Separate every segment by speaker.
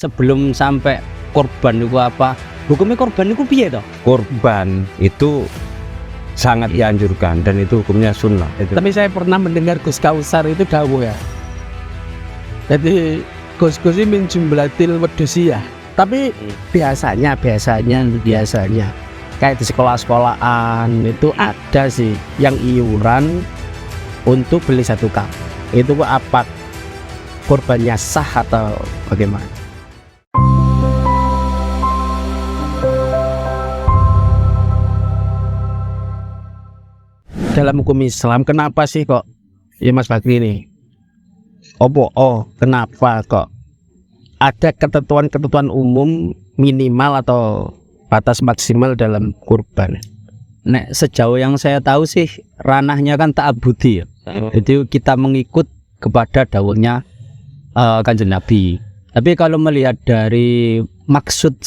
Speaker 1: Sebelum sampai korban itu apa? Hukumnya korban itu piye toh?
Speaker 2: Korban itu sangat dianjurkan dan itu hukumnya sunnah.
Speaker 3: Tapi saya pernah mendengar Gus Kausar itu dawuh ya. Jadi Gus-Gus ini min jumlatil wedusiyah. Tapi biasanya kayak di sekolah-sekolahan itu ada sih yang iuran untuk beli satu cup. Itu apa korbannya sah atau bagaimana? Dalam hukum Islam kenapa sih kok ya Mas Bakri ini kenapa kok ada ketentuan umum minimal atau batas maksimal dalam kurban?
Speaker 1: Nek sejauh yang saya tahu sih ranahnya kan ta'abudi ya. Jadi kita mengikut kepada dawuhnya Kanjeng Nabi. Tapi kalau melihat dari maksud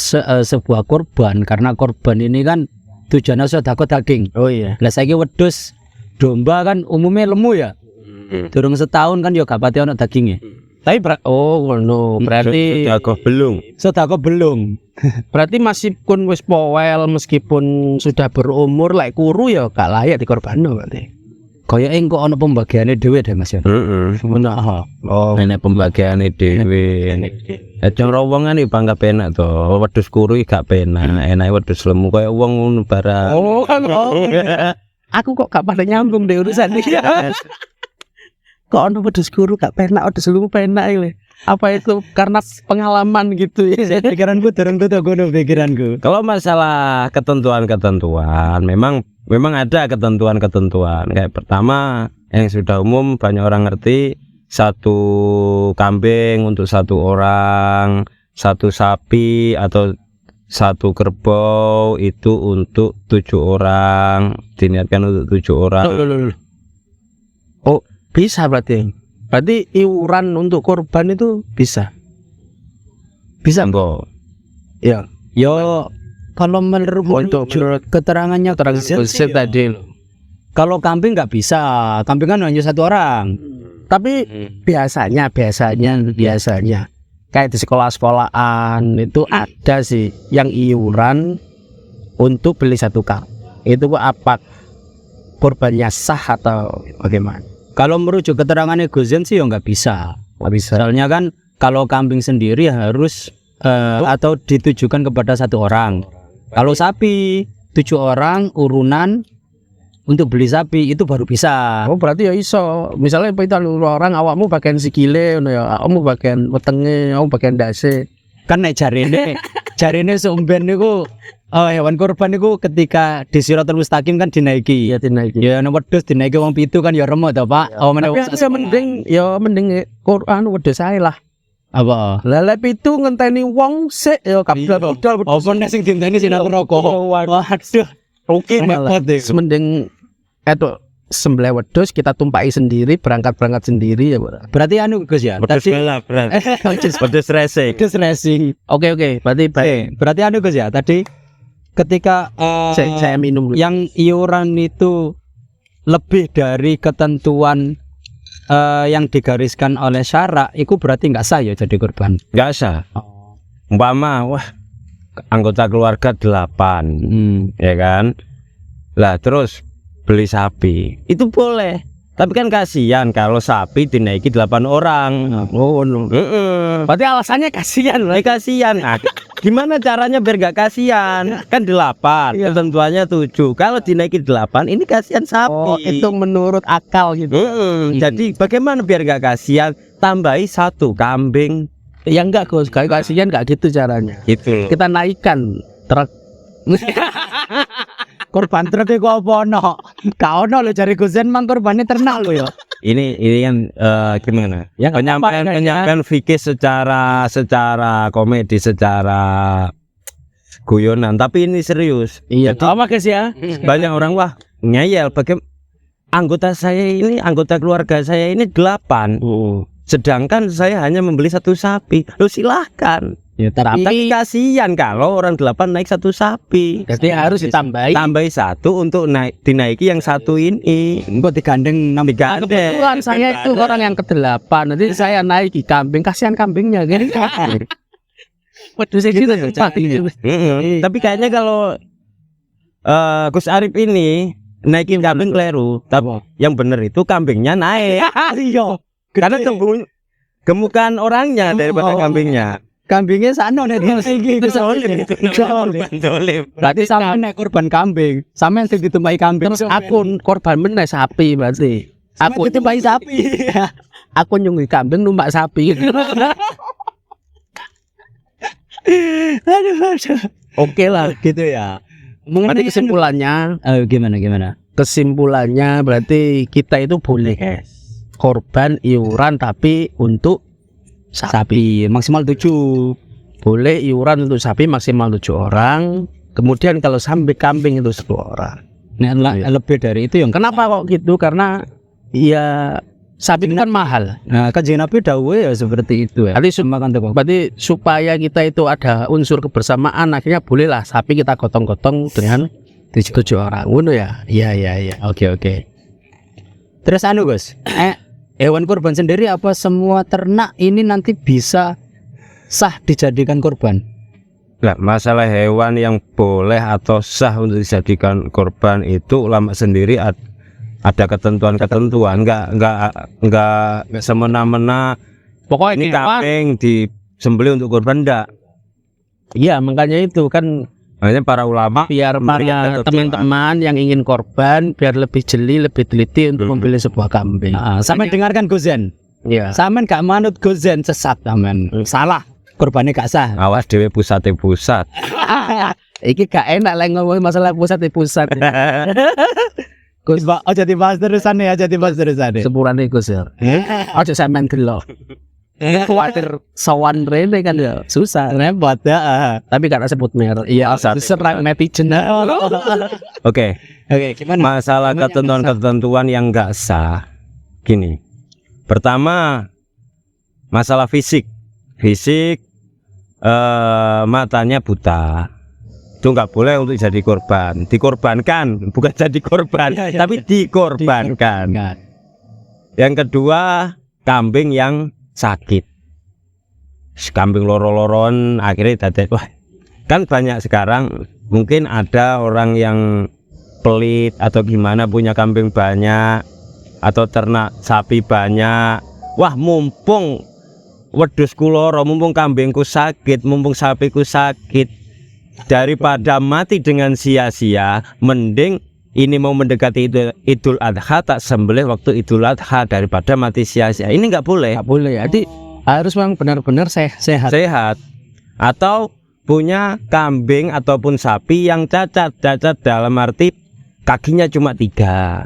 Speaker 1: sebuah korban, karena korban ini kan tujuannya sedekah daging.
Speaker 3: Oh iya.
Speaker 1: Lah saiki wedhus domba kan umumnya lemu ya. Durung setahun kan yo gak pati ono dagingnya.
Speaker 3: Tapi berarti
Speaker 1: sedekah belum.
Speaker 3: Berarti meskipun wis powel, meskipun sudah berumur lek kuru ya gak layak dikorbanno berarti.
Speaker 1: Kaya engko ono pembagiane dhewe deh Mas ya.
Speaker 3: Benar.
Speaker 2: Oh, enek pembagiane dhewe. Ejeng wongan iki bangga penak to. Wedhus kuru gak penak, enake wedhus lemu kaya wong ngono barang.
Speaker 3: Oh kan. Aku kok gak pada nyambung deh urusan iki. Kok ono wedhus kuru gak penak, wedhus lemu penak iki. Apa itu karena pengalaman gitu ya?
Speaker 1: Pikiranku durung tuh ngono pikiranku.
Speaker 2: Kalau masalah ketentuan memang ada ketentuan. Kayak pertama yang sudah umum banyak orang ngerti, satu kambing untuk satu orang, satu sapi atau satu kerbau itu untuk 7 orang, diniatkan untuk 7 orang.
Speaker 3: Oh bisa berarti iuran untuk korban itu bisa
Speaker 2: Mbok.
Speaker 3: ya.
Speaker 1: Yo kalau menurut keterangannya
Speaker 3: tadi loh.
Speaker 1: Kalau kambing nggak bisa, kambing kan hanya satu orang.
Speaker 3: Tapi biasanya kayak di sekolah-sekolahan itu ada sih yang iuran untuk beli satu cup. Itu apa korbannya sah atau bagaimana?
Speaker 1: Kalau merujuk keterangannya Gozen sih ya nggak bisa. Soalnya kan kalau kambing sendiri harus atau ditujukan kepada satu orang. Kalau sapi 7 orang urunan untuk beli sapi itu baru bisa.
Speaker 3: Oh berarti ya iso. Misalnya itu orang awakmu bagian sikile, ya awakmu bagian wetenge, awakmu bagian dase.
Speaker 1: Kan nek jarene seumben niku hewan kurban niku ketika di Siratal Mustaqim kan dinaiki.
Speaker 3: Iya dinaiki.
Speaker 1: Ya nek wedhus dinaiki wong 7 kan ya remuk to, Pak.
Speaker 3: Oh meneh mending Quran wedhus ae lah.
Speaker 1: Apa?
Speaker 3: Lele 7 ngenteni wong sik ya kabudal.
Speaker 1: Apa nek sing dinteni sinar neraka. Waduh. Oke banget.
Speaker 3: Mending sembelih wedhus kita tumpaki sendiri, berangkat sendiri ya,
Speaker 1: berarti anu Gus ya.
Speaker 2: Wedhus racing.
Speaker 3: Oke, berarti baik.
Speaker 1: Berarti anu Gus ya. Tadi ketika
Speaker 3: saya minum dulu.
Speaker 1: Yang iuran itu lebih dari ketentuan yang digariskan oleh syara, itu berarti nggak sah ya jadi korban.
Speaker 2: Nggak sah. Umpama anggota keluarga 8, ya kan? Lah terus beli sapi itu boleh, tapi kan kasihan kalau sapi dinaiki 8 orang.
Speaker 3: Berarti alasannya kasihan loh.
Speaker 2: Kasihan. Nah, gimana caranya biar gak kasihan? Kan 8, ketentuannya 7. Kalau dinaiki 8 ini kasihan sapi.
Speaker 3: Oh, itu menurut akal gitu.
Speaker 2: Jadi bagaimana biar gak kasihan? Tambahi 1 kambing.
Speaker 3: Ya enggak Gus, kasihan enggak gitu caranya.
Speaker 2: Gitu.
Speaker 3: Kita naikkan truk.
Speaker 1: Korban truk iku apa ono? Gak ono lho jare Guzen mang korbane ternak lho ya.
Speaker 2: Ini kan gimana?
Speaker 1: Ya,
Speaker 2: penyampaian fikih secara komedi, secara guyonan, tapi ini serius.
Speaker 3: Iya.
Speaker 1: Apa guys ya?
Speaker 2: Banyak orang ngeyel anggota keluarga saya ini 8. Sedangkan saya hanya membeli 1 sapi. Lu silahkan.
Speaker 1: Ya
Speaker 2: tapi kasihan kalau orang 8 naik 1 sapi.
Speaker 3: Jadi harus ditambahi
Speaker 2: 1 untuk dinaiki yang 1 ini.
Speaker 1: Engko digandeng 6 digandeng.
Speaker 3: Kebetulan saya itu orang yang ke-8. Nanti saya naiki kambing, kasihan kambingnya kan. Wedhus iki
Speaker 1: Gitu,
Speaker 3: pati.
Speaker 2: Tapi kayaknya kalau Gus Arif ini naikin kambing keliru. Tapi yang benar itu kambingnya naik.
Speaker 3: Iya.
Speaker 2: Karena gemukan orangnya daripada kambingnya.
Speaker 1: Kambingnya sana nek iki
Speaker 2: Dolim.
Speaker 1: berarti sampean nek korban kambing, sampean sing ditumpai kambing.
Speaker 3: Terus aku korban meneh sapi berarti. Aku
Speaker 1: ditumpai sapi.
Speaker 3: Aku nyunggi kambing numpak sapi. Aduh. Oke lah.
Speaker 1: Gitu ya.
Speaker 3: Berarti kesimpulannya,
Speaker 1: Gimana?
Speaker 3: kesimpulannya berarti kita itu boleh korban iuran tapi untuk
Speaker 1: Sapi maksimal 7.
Speaker 3: boleh iuran untuk sapi maksimal 7 orang. Kemudian kalau sampai kambing itu 1 orang.
Speaker 1: Nek lebih dari itu yang
Speaker 3: Kenapa kok gitu? Karena ya sapi itu kan mahal.
Speaker 1: nah kanjeng Nabi dawuh ya seperti itu ya.
Speaker 3: Berarti supaya kita itu ada unsur kebersamaan, akhirnya bolehlah sapi kita gotong-gotong dengan 7 orang. Ngono ya? Iya.
Speaker 1: Oke. Terus anu Gus, hewan kurban sendiri apa semua ternak ini nanti bisa sah dijadikan korban?
Speaker 2: Nah, masalah hewan yang boleh atau sah untuk dijadikan korban itu ulama sendiri ada ketentuan-ketentuan, enggak semena-mena.
Speaker 3: Pokoknya
Speaker 2: Ini
Speaker 3: hewan.
Speaker 2: kambing disembelih untuk korban enggak.
Speaker 3: Iya, makanya itu kan
Speaker 2: Makanya para ulama
Speaker 3: biar para teman-teman yang ingin korban biar lebih jeli, lebih teliti untuk memilih sebuah kambing.
Speaker 1: Sampean dengarkan Gozen.
Speaker 3: Iya.
Speaker 1: Sampean gak manut Gozen sesat sampean. Salah. Korbannya gak sah.
Speaker 2: awas dhewe pusat.
Speaker 3: Iki gak enak lah ngomong masalah pusat di pusat.
Speaker 1: Aja dibahas terusannya,
Speaker 3: Sepurane Gus ya. Aja sampean delok. Kuatir sawan rene kan ya susah.
Speaker 1: repot ya.
Speaker 3: Tapi karena sebut merek. Iya, serang netizen.
Speaker 2: Oke,
Speaker 1: Gimana?
Speaker 2: masalah ketentuan-ketentuan yang enggak sah. Gini. Pertama, masalah fisik. Matanya buta. Itu enggak boleh untuk jadi korban. Dikorbankan, bukan jadi korban, tapi dikorbankan. Yang kedua, kambing yang sakit. Kambing loro-loron akhirnya dadet. Wah, kan banyak sekarang mungkin ada orang yang pelit atau gimana punya kambing banyak atau ternak sapi banyak. Wah, mumpung wedhusku loro, mumpung kambingku sakit, mumpung sapiku sakit, daripada mati dengan sia-sia, mending ini mau mendekati Idul Adha tak sembelih waktu Idul Adha daripada mati sia-sia. Ini nggak boleh.
Speaker 3: Nggak boleh. Jadi harus memang benar-benar sehat.
Speaker 2: Atau punya kambing ataupun sapi yang cacat dalam arti kakinya cuma 3, 2.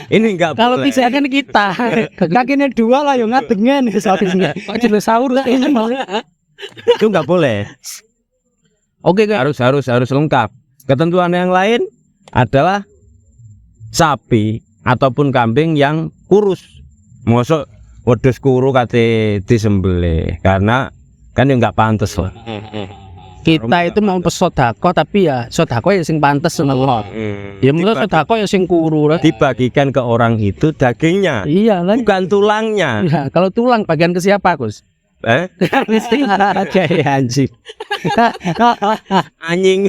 Speaker 2: Ini nggak boleh.
Speaker 3: Kalau bisa kan kita
Speaker 1: Kakinya 2 lah yang ngadengen sapinya.
Speaker 3: kok jelas sahur
Speaker 2: Itu nggak boleh.
Speaker 3: Oke kan?
Speaker 2: Harus lengkap. Ketentuan yang lain adalah sapi ataupun kambing yang kurus. Mosok wedhus kuru kate disembelih karena kan nggak pantas lah.
Speaker 3: Kita itu mau pesodako tapi ya sodako ya sing pantes ngono. Ya menurut sodako ya sing kuru lah.
Speaker 2: Dibagikan ke orang itu dagingnya,
Speaker 3: Iya lah.
Speaker 2: bukan tulangnya.
Speaker 3: Ya, kalau tulang bagian ke siapa, Gus?
Speaker 1: Anjing.
Speaker 2: Anjing.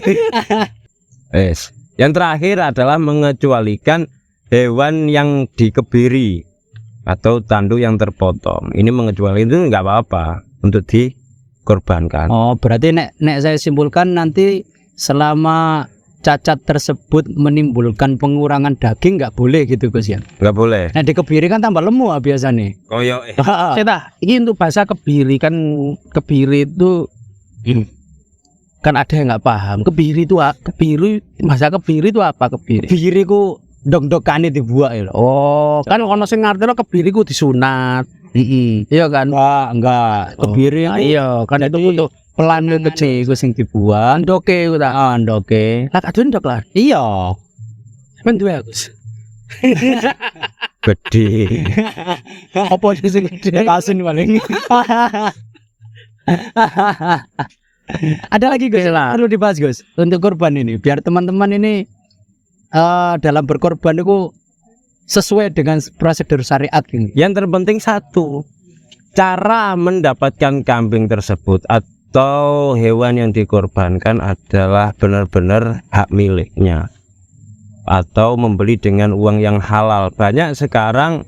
Speaker 2: Yang terakhir adalah mengecualikan hewan yang dikebiri atau tanduk yang terpotong. Ini mengecualikan itu nggak apa-apa untuk dikorbankan.
Speaker 1: Oh, berarti nek saya simpulkan nanti selama cacat tersebut menimbulkan pengurangan daging nggak boleh gitu Gus ya.
Speaker 2: Nggak boleh.
Speaker 1: Nah dikebiri kan tambah lemu biasanya.
Speaker 2: Koyok.
Speaker 3: Saya ini untuk bahasa kebiri kan kebiri itu kan ada yang nggak paham. Kebiri itu bahasa kebiri itu apa kebiri?
Speaker 1: Kebiri ku dok-dokane dibuat ya.
Speaker 3: Oh, kan ono sing ngartine kebiri ku disunat. Iya kan?
Speaker 1: Enggak. Kebiri
Speaker 3: Iya, kan itu untuk pelan kecil iku sing dibuat. Ndoke ku tak.
Speaker 1: ndoke.
Speaker 3: Lah kadun ndok lah.
Speaker 1: Iya.
Speaker 3: Men duwe Gus.
Speaker 2: Gede.
Speaker 1: Apa sing gede kasun paling. Ada lagi Gus, perlu dibahas Gus untuk korban ini biar teman-teman ini dalam berkorban itu sesuai dengan prosedur syariat ini.
Speaker 2: Yang terpenting satu, cara mendapatkan kambing tersebut atau hewan yang dikorbankan adalah benar-benar hak miliknya atau membeli dengan uang yang halal. Banyak sekarang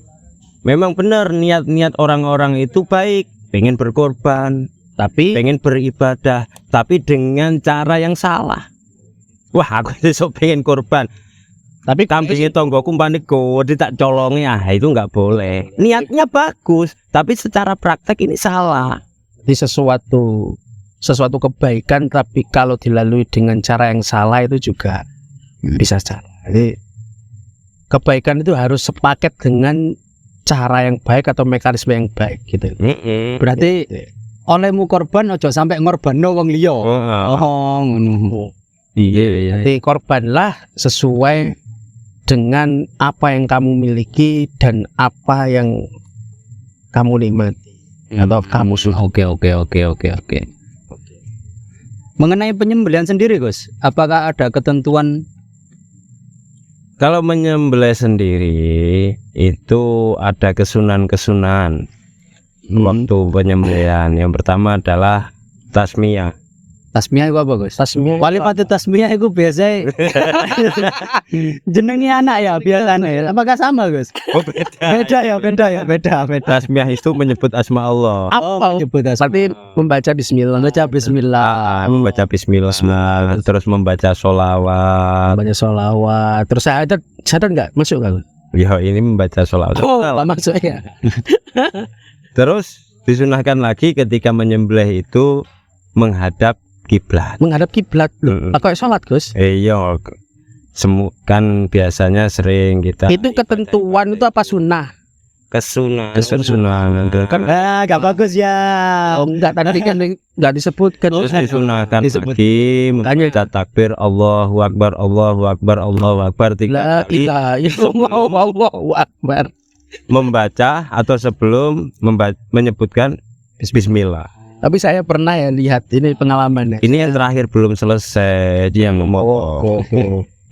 Speaker 2: memang benar niat-niat orang-orang itu baik, pengen berkorban,
Speaker 3: Tapi
Speaker 2: pengen beribadah, tapi dengan cara yang salah. Wah, aku besok pengen korban,
Speaker 3: tapi
Speaker 2: kambingnya tonggoku paniku tak colongi, itu nggak boleh. Niatnya bagus, tapi secara praktek ini salah.
Speaker 3: di sesuatu kebaikan, tapi kalau dilalui dengan cara yang salah itu juga bisa salah. Jadi kebaikan itu harus sepaket dengan cara yang baik atau mekanisme yang baik gitu.
Speaker 1: Berarti olehmu korban ojo sampai ngorbanno wong liya. Oh, ngono. Iya.
Speaker 3: Jadi korbanlah sesuai dengan apa yang kamu miliki dan apa yang kamu nikmati atau kamu suka.
Speaker 1: Oke. Mengenai penyembelihan sendiri, Gus, apakah ada ketentuan?
Speaker 2: Kalau menyembelih sendiri itu ada kesunan-kesunan waktu penyembelihan. Yang pertama adalah tasmiyah.
Speaker 1: Tasmiyah itu apa, Gus?
Speaker 3: Tasmiyah
Speaker 1: Wali pati tasmiyah itu biasa jenengnya anak ya biasanya. Apakah sama, Gus?
Speaker 2: Oh, beda.
Speaker 1: Beda.
Speaker 2: Tasmiyah itu menyebut asma Allah.
Speaker 3: apa?
Speaker 1: Menyebut
Speaker 3: Berarti membaca bismillah.
Speaker 1: Baca bismillah.
Speaker 2: Membaca bismillah, terus membaca sholawat.
Speaker 3: Banyak sholawat. Terus syahadat enggak masuk enggak?
Speaker 2: Ya, ini membaca sholawat.
Speaker 3: Apa maksudnya?
Speaker 2: Terus disunahkan lagi ketika menyembelih itu menghadap kiblat.
Speaker 3: Menghadap kiblat loh. Kayak sholat, Gus.
Speaker 2: Iya, kan biasanya sering kita
Speaker 3: Itu ketentuan itu apa sunnah?
Speaker 2: kesunahan.
Speaker 3: Kan
Speaker 1: Gak bagus ya.
Speaker 3: enggak tadi kan enggak disebutkan.
Speaker 2: Terus disunahkan
Speaker 1: Disebut.
Speaker 2: lagi membaca takbir Allahu Akbar, Allahu Akbar, Allahu Akbar 3
Speaker 3: La
Speaker 2: kali.
Speaker 3: ilaha illallah wallahu akbar.
Speaker 2: Membaca atau sebelum menyebutkan bismillah.
Speaker 3: Tapi saya pernah ya lihat ini pengalamannya.
Speaker 2: Ini yang terakhir belum selesai dia ngomong.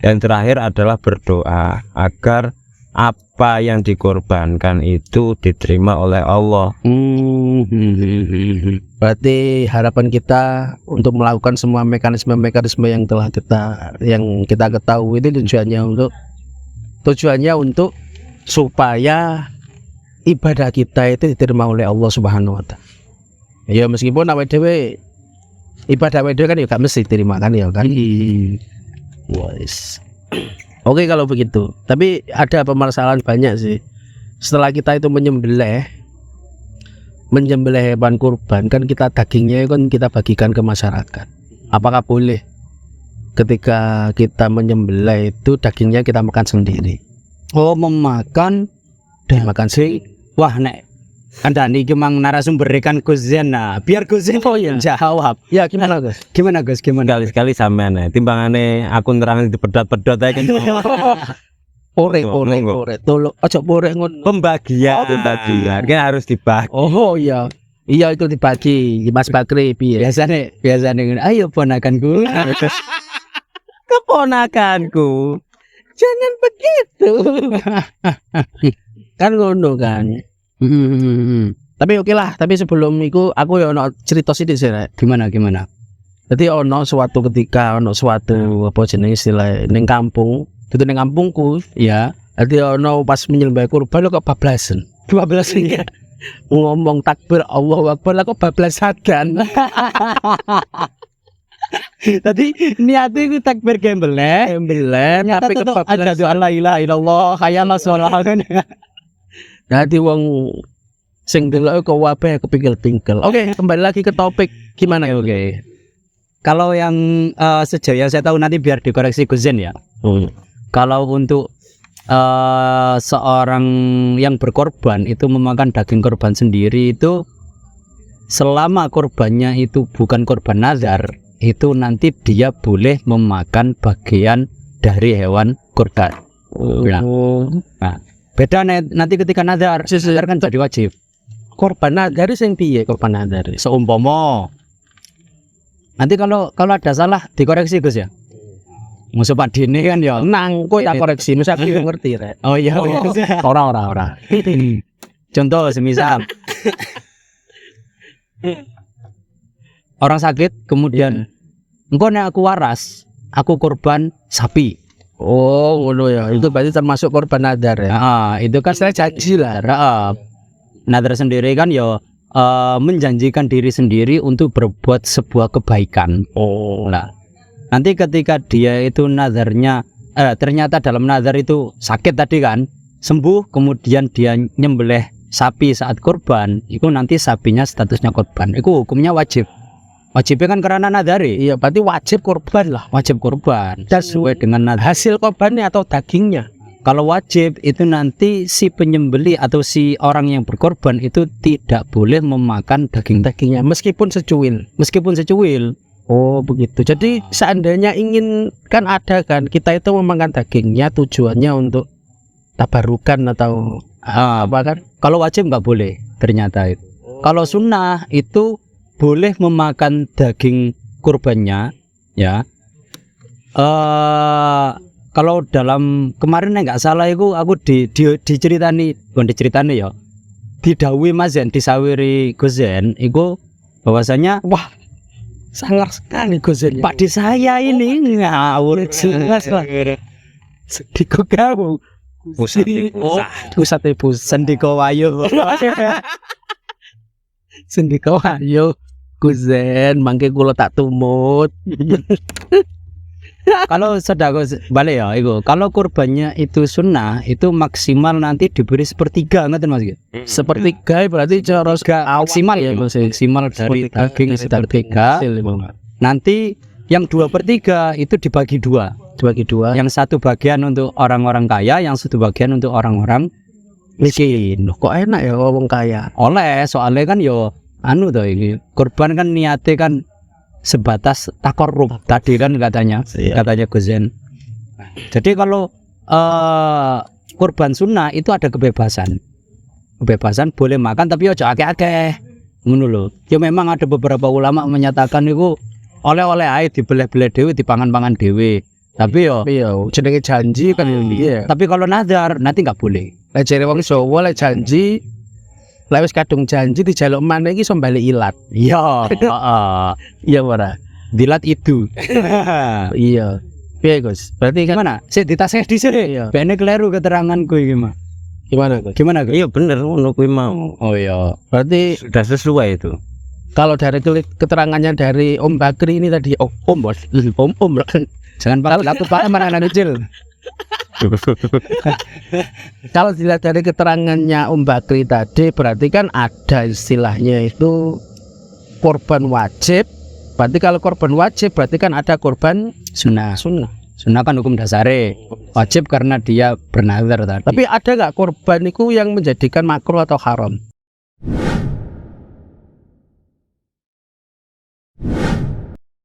Speaker 2: Yang terakhir adalah berdoa agar apa yang dikorbankan itu diterima oleh Allah.
Speaker 3: Berarti harapan kita untuk melakukan semua mekanisme-mekanisme yang telah kita ketahui itu tujuannya untuk supaya ibadah kita itu diterima oleh Allah Subhanahu wa taala. Ya meskipun awake dhewe ibadah awake dhewe kan ya gak mesti diterima kan ya kan. Wes. Oke kalau begitu. Tapi ada permasalahan banyak sih. Setelah kita itu menyembelih hewan kurban kan dagingnya kan kita bagikan ke masyarakat. Apakah boleh ketika kita menyembelih itu dagingnya kita makan sendiri?
Speaker 1: Oh, memakan
Speaker 3: Dan makan sih.
Speaker 1: wah nek Andani iki mang narasumber kan Gus Zen. Nah, biar Gus Zen jawab.
Speaker 3: Ya gimana Gus?
Speaker 1: Gimana Gus?
Speaker 2: Sekali-sekali sampean timbangane aku nerang dipedot-pedot ae kan.
Speaker 3: Pore. Tolong ojo pore ngono.
Speaker 2: Pembagian kan harus dibagi.
Speaker 3: Oh iya. Iya itu dibagi Mas Bakri piye?
Speaker 1: Biasane ngene. Ayo ponakanku.
Speaker 3: Keponakanku. Jangan begitu. Kan ngono kan. Tapi oke lah, tapi sebelum itu aku ya ono cerita sithik sih Rek.
Speaker 1: Gimana?
Speaker 3: Jadi ono suatu ketika apa jenenge istilah ning kampung, itu ning kampungku.
Speaker 1: Ya.
Speaker 3: Jadi ono pas menyembelih kurban lo kok bablasan. 12 ya. Ngomong takbir Allahu Akbar lah kok bablasan.
Speaker 1: Tadi niatnya itu takbir gembeleh.
Speaker 3: Tapi
Speaker 1: Ada doa la ilaha illallah, hayallah sholat.
Speaker 3: Jadi wong sing delok kok wae kepingkel-pingkel. Oke, kembali lagi ke topik gimana?
Speaker 1: Oke. Kalau yang sejauh yang saya tahu nanti biar dikoreksi Gus Zen ya. Kalau untuk seorang yang berkorban itu memakan daging korban sendiri itu selama korbannya itu bukan korban nazar, itu nanti dia boleh memakan bagian dari hewan korban. Nah, beda nanti ketika nazar kan jadi wajib.
Speaker 3: Korban nazar sing piye korban nazar?
Speaker 1: Seumpama nanti kalau ada salah dikoreksi Gus ya. Musuh Pak Dini kan ya.
Speaker 3: Nang kowe tak koreksi, mesti aku ngerti Rek.
Speaker 1: Oh iya.
Speaker 3: Ora.
Speaker 1: Contoh semisal Orang sakit kemudian engko nek aku waras, aku korban sapi.
Speaker 3: Oh, ngono ya. Itu berarti termasuk korban nadar ya.
Speaker 1: Itu kan
Speaker 3: Saya janji lah.
Speaker 1: Nadar sendiri kan ya menjanjikan diri sendiri untuk berbuat sebuah kebaikan.
Speaker 3: Oh.
Speaker 1: Nah, nanti ketika dia itu nadarnya ternyata dalam nadar itu sakit tadi kan, sembuh kemudian dia nyembelih sapi saat korban, itu nanti sapinya statusnya korban. Itu hukumnya wajib. Wajibnya kan karena nadari.
Speaker 3: Iya, berarti wajib korban lah.
Speaker 1: Wajib korban.
Speaker 3: Dan
Speaker 1: Sesuai dengan nadar.
Speaker 3: hasil korbannya atau dagingnya?
Speaker 1: Kalau wajib itu nanti si penyembeli atau si orang yang berkorban itu tidak boleh memakan dagingnya
Speaker 3: Meskipun secuil.
Speaker 1: meskipun secuil.
Speaker 3: Oh, begitu. Jadi seandainya ingin, kan ada kan, kita itu memakan dagingnya tujuannya untuk tabarukan atau apa kan?
Speaker 1: Kalau wajib nggak boleh ternyata itu. Kalau sunnah itu boleh memakan daging kurbannya, ya. Kalau dalam kemarin nggak salah itu aku diceritani, bukan diceritani ya, didhawuhi Mas Zen, disawiri Gus Zen, itu bahwasanya
Speaker 3: Wah, sangar sekali Gozen.
Speaker 1: Pak di saya ini ngawur jelas lah.
Speaker 3: Sediko kamu. Pusat ibu
Speaker 1: Sendiko wayo.
Speaker 3: Sendiko ayo Gozen, mangke kula tak tumut.
Speaker 1: Kalau sedekah balik ya itu. Kalau kurbannya itu sunnah, itu maksimal nanti diberi sepertiga, ngerti Mas?
Speaker 3: Sepertiga berarti cara
Speaker 1: Maksimal ya, maksimal dari daging sepertiga. Nanti yang 2/3 itu dibagi dua.
Speaker 3: Dibagi dua.
Speaker 1: Yang satu bagian untuk orang-orang kaya, yang satu bagian untuk orang-orang miskin.
Speaker 3: Loh, kok enak ya wong kaya?
Speaker 1: Oleh soalnya kan yo anu toh ini kurban kan niatnya kan sebatas takorup tadi kan katanya Gus Zen. Jadi kalau kurban sunnah itu ada kebebasan boleh makan tapi ojo akeh-akeh ngono lho. Ya memang ada beberapa ulama menyatakan itu oleh-oleh ae dibelah-belah dhewe dipangan-pangan dhewe. Tapi yo
Speaker 3: jenenge janji kan ya.
Speaker 1: Tapi kalau nadar nanti nggak boleh.
Speaker 3: Lek jere wong Jawa lek janji, lek wis kadung janji dijaluk maneh iki iso bali ilat.
Speaker 1: Iya, heeh.
Speaker 3: Iya ora?
Speaker 1: Dilat itu.
Speaker 3: Iya. Piye Gus? Berarti kan
Speaker 1: Gimana? Sik ditasih dhisik.
Speaker 3: Iya.
Speaker 1: Bene keliru keteranganku iki mah.
Speaker 3: gimana Gus?
Speaker 1: Gimana Gus?
Speaker 2: Iya bener ngono kuwi mau.
Speaker 1: Oh iya.
Speaker 3: Berarti
Speaker 2: Sudah sesuai itu.
Speaker 3: kalau dari keterangannya dari Om Bakri ini tadi, Om bos, Om
Speaker 1: Jangan pakai laptop Pak mana anak kecil.
Speaker 3: kalau dilihat dari keterangannya Om Bakri tadi, berarti kan ada istilahnya itu korban wajib. Berarti kalau korban wajib, berarti kan ada korban
Speaker 1: Sunnah.
Speaker 3: sunnah.
Speaker 1: Sunnah kan hukum dasare. Wajib karena dia bernazar tadi.
Speaker 3: Tapi ada nggak korban itu yang menjadikan makruh atau haram?